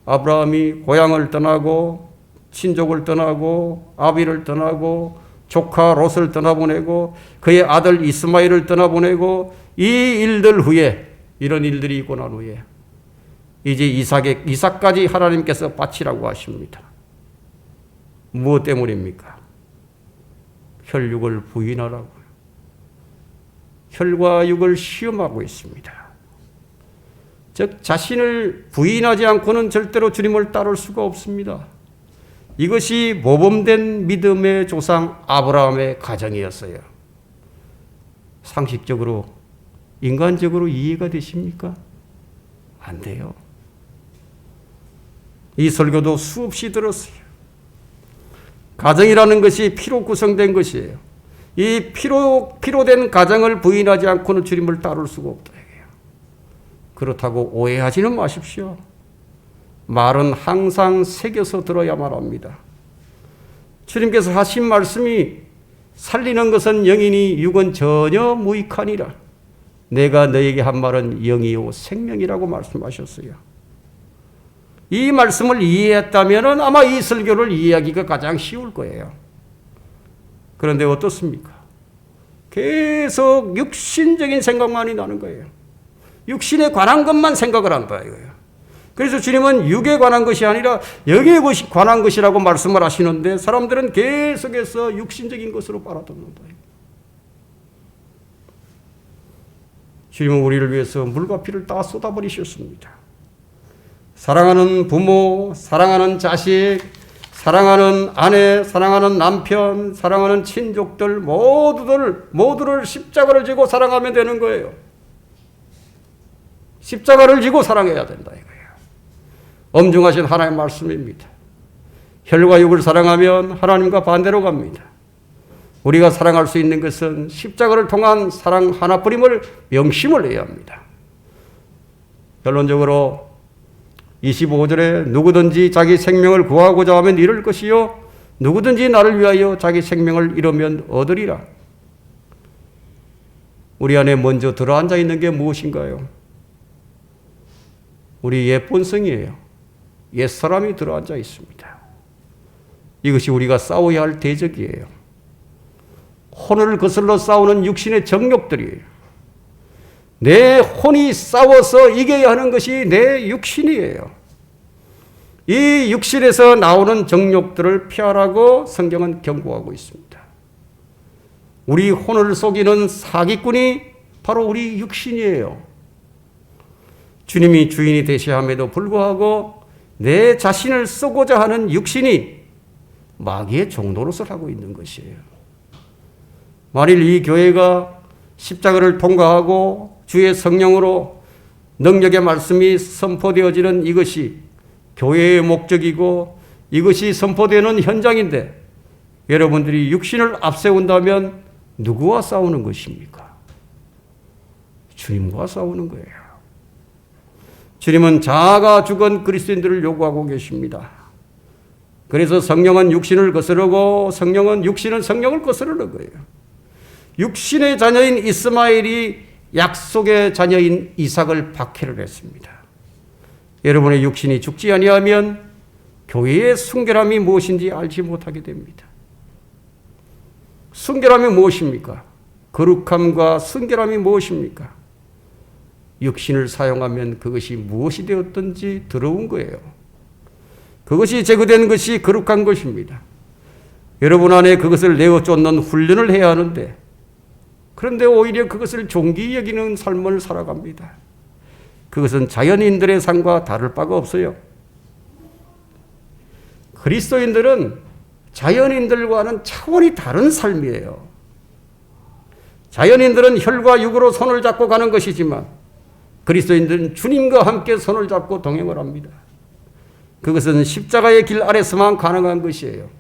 아브라함이 고향을 떠나고 친족을 떠나고 아비를 떠나고 조카 롯을 떠나보내고 그의 아들 이스마엘을 떠나보내고 이 일들 후에 이런 일들이 있고 난 후에 이제 이삭까지 하나님께서 바치라고 하십니다. 무엇 때문입니까? 혈육을 부인하라고요. 혈과 육을 시험하고 있습니다. 즉 자신을 부인하지 않고는 절대로 주님을 따를 수가 없습니다. 이것이 모범된 믿음의 조상 아브라함의 가정이었어요. 상식적으로 인간적으로 이해가 되십니까? 안 돼요. 이 설교도 수없이 들었어요. 가정이라는 것이 피로 구성된 것이에요. 이 피로된 가정을 부인하지 않고는 주님을 따를 수가 없다. 그렇다고 오해하지는 마십시오. 말은 항상 새겨서 들어야만 합니다. 주님께서 하신 말씀이 살리는 것은 영이니 육은 전혀 무익하니라. 내가 너에게 한 말은 영이요 생명이라고 말씀하셨어요. 이 말씀을 이해했다면 아마 이 설교를 이해하기가 가장 쉬울 거예요. 그런데 어떻습니까? 계속 육신적인 생각만이 나는 거예요. 육신에 관한 것만 생각을 한다 이거예요. 그래서 주님은 육에 관한 것이 아니라 영에 관한 것이라고 말씀을 하시는데 사람들은 계속해서 육신적인 것으로 빨아듣는다. 주님은 우리를 위해서 물과 피를 다 쏟아버리셨습니다. 사랑하는 부모, 사랑하는 자식, 사랑하는 아내, 사랑하는 남편, 사랑하는 친족들 모두를 십자가를 지고 사랑하면 되는 거예요. 십자가를 지고 사랑해야 된다 이거예요. 엄중하신 하나님의 말씀입니다. 혈과 육을 사랑하면 하나님과 반대로 갑니다. 우리가 사랑할 수 있는 것은 십자가를 통한 사랑 하나뿐임을 명심을 해야 합니다. 결론적으로 25절에 누구든지 자기 생명을 구하고자 하면 잃을 것이요 누구든지 나를 위하여 자기 생명을 잃으면 얻으리라. 우리 안에 먼저 들어앉아 있는 게 무엇인가요? 우리 옛 본성이에요. 옛사람이 들어앉아 있습니다. 이것이 우리가 싸워야 할 대적이에요. 혼을 거슬러 싸우는 육신의 정욕들이에요. 내 혼이 싸워서 이겨야 하는 것이 내 육신이에요. 이 육신에서 나오는 정욕들을 피하라고 성경은 경고하고 있습니다. 우리 혼을 속이는 사기꾼이 바로 우리 육신이에요. 주님이 주인이 되시함에도 불구하고 내 자신을 쓰고자 하는 육신이 마귀의 종노릇을 하고 있는 것이에요. 만일 이 교회가 십자가를 통과하고 주의 성령으로 능력의 말씀이 선포되어지는 이것이 교회의 목적이고 이것이 선포되는 현장인데 여러분들이 육신을 앞세운다면 누구와 싸우는 것입니까? 주님과 싸우는 거예요. 주님은 자아가 죽은 그리스도인들을 요구하고 계십니다. 그래서 성령은 육신을 거스르고 육신은 성령을 거스르는 거예요. 육신의 자녀인 이스마엘이 약속의 자녀인 이삭을 박해를 했습니다. 여러분의 육신이 죽지 아니하면 교회의 순결함이 무엇인지 알지 못하게 됩니다. 순결함이 무엇입니까? 거룩함과 순결함이 무엇입니까? 육신을 사용하면 그것이 무엇이 되었든지 더러운 거예요. 그것이 제거된 것이 거룩한 것입니다. 여러분 안에 그것을 내어 쫓는 훈련을 해야 하는데, 그런데 오히려 그것을 종기 여기는 삶을 살아갑니다. 그것은 자연인들의 삶과 다를 바가 없어요. 그리스도인들은 자연인들과는 차원이 다른 삶이에요. 자연인들은 혈과 육으로 손을 잡고 가는 것이지만 그리스도인들은 주님과 함께 손을 잡고 동행을 합니다. 그것은 십자가의 길 아래서만 가능한 것이에요.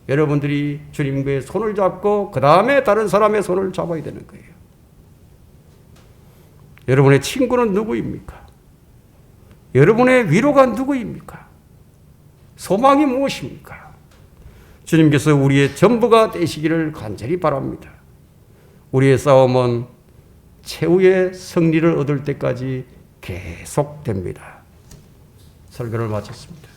여러분들이 주님과의 손을 잡고 그 다음에 다른 사람의 손을 잡아야 되는 거예요. 여러분의 친구는 누구입니까? 여러분의 위로가 누구입니까? 소망이 무엇입니까? 주님께서 우리의 전부가 되시기를 간절히 바랍니다. 우리의 싸움은 최후의 승리를 얻을 때까지 계속됩니다. 설교를 마쳤습니다.